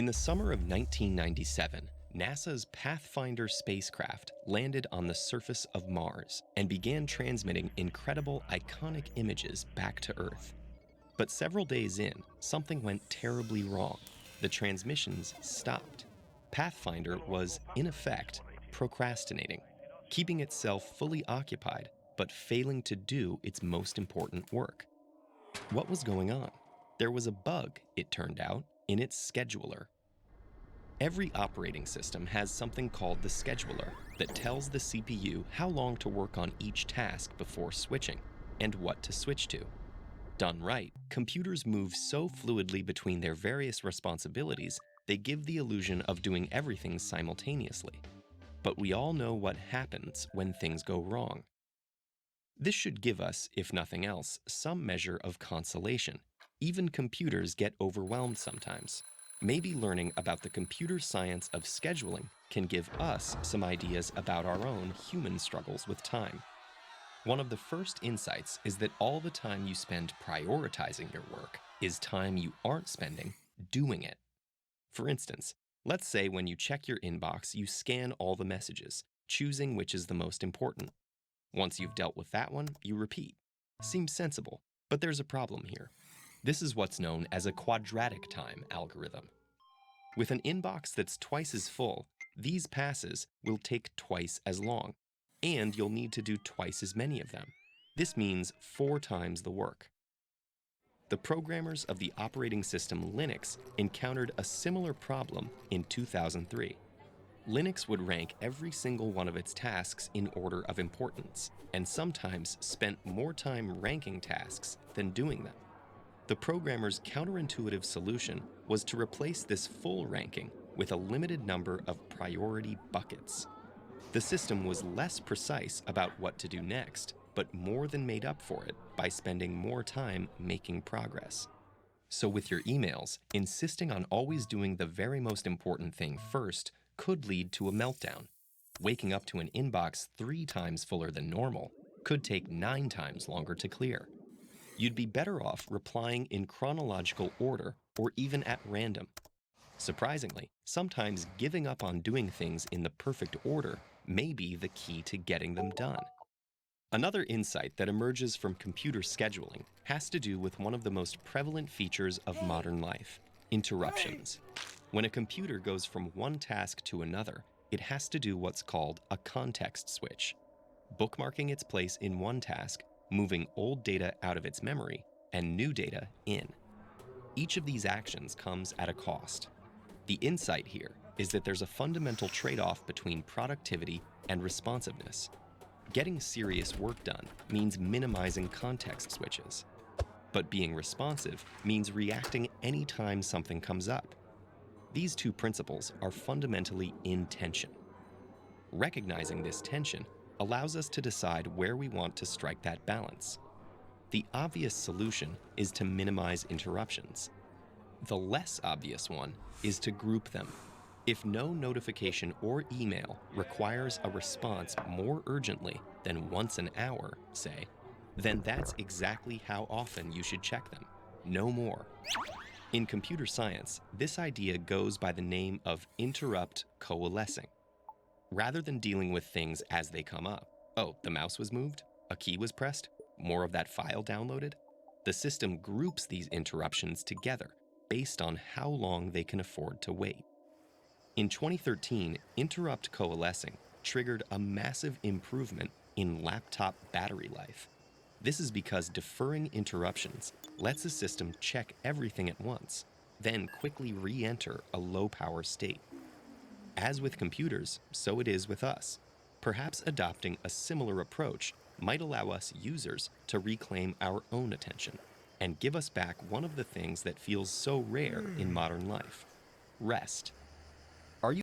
In the summer of 1997, NASA's Pathfinder spacecraft landed on the surface of Mars and began transmitting incredible, iconic images back to Earth. But several days in, something went terribly wrong. The transmissions stopped. Pathfinder was, in effect, procrastinating, keeping itself fully occupied, but failing to do its most important work. What was going on? There was a bug, it turned out, in its scheduler. Every operating system has something called the scheduler that tells the CPU how long to work on each task before switching, and what to switch to. Done right, computers move so fluidly between their various responsibilities, they give the illusion of doing everything simultaneously. But we all know what happens when things go wrong. This should give us, if nothing else, some measure of consolation. Even computers get overwhelmed sometimes. Maybe learning about the computer science of scheduling can give us some ideas about our own human struggles with time. One of the first insights is that all the time you spend prioritizing your work is time you aren't spending doing it. For instance, let's say when you check your inbox, you scan all the messages, choosing which is the most important. Once you've dealt with that one, you repeat. Seems sensible, but there's a problem here. This is what's known as a quadratic time algorithm. With an inbox that's twice as full, these passes will take twice as long, and you'll need to do twice as many of them. This means 4 times the work. The programmers of the operating system Linux encountered a similar problem in 2003. Linux would rank every single one of its tasks in order of importance, and sometimes spent more time ranking tasks than doing them. The programmer's counterintuitive solution was to replace this full ranking with a limited number of priority buckets. The system was less precise about what to do next, but more than made up for it by spending more time making progress. So with your emails, insisting on always doing the very most important thing first could lead to a meltdown. Waking up to an inbox 3 times fuller than normal could take 9 times longer to clear. You'd be better off replying in chronological order or even at random. Surprisingly, sometimes giving up on doing things in the perfect order may be the key to getting them done. Another insight that emerges from computer scheduling has to do with one of the most prevalent features of modern life: interruptions. When a computer goes from one task to another, it has to do what's called a context switch, bookmarking its place in one task, moving old data out of its memory, and new data in. Each of these actions comes at a cost. The insight here is that there's a fundamental trade-off between productivity and responsiveness. Getting serious work done means minimizing context switches. But being responsive means reacting anytime something comes up. These two principles are fundamentally in tension. Recognizing this tension allows us to decide where we want to strike that balance. The obvious solution is to minimize interruptions. The less obvious one is to group them. If no notification or email requires a response more urgently than once an hour, say, then that's exactly how often you should check them. No more. In computer science, this idea goes by the name of interrupt coalescing. Rather than dealing with things as they come up, oh, the mouse was moved, a key was pressed, more of that file downloaded, the system groups these interruptions together based on how long they can afford to wait. In 2013, interrupt coalescing triggered a massive improvement in laptop battery life. This is because deferring interruptions lets a system check everything at once, then quickly re-enter a low-power state. As with computers, so it is with us. Perhaps adopting a similar approach might allow us users to reclaim our own attention and give us back one of the things that feels so rare in modern life: rest.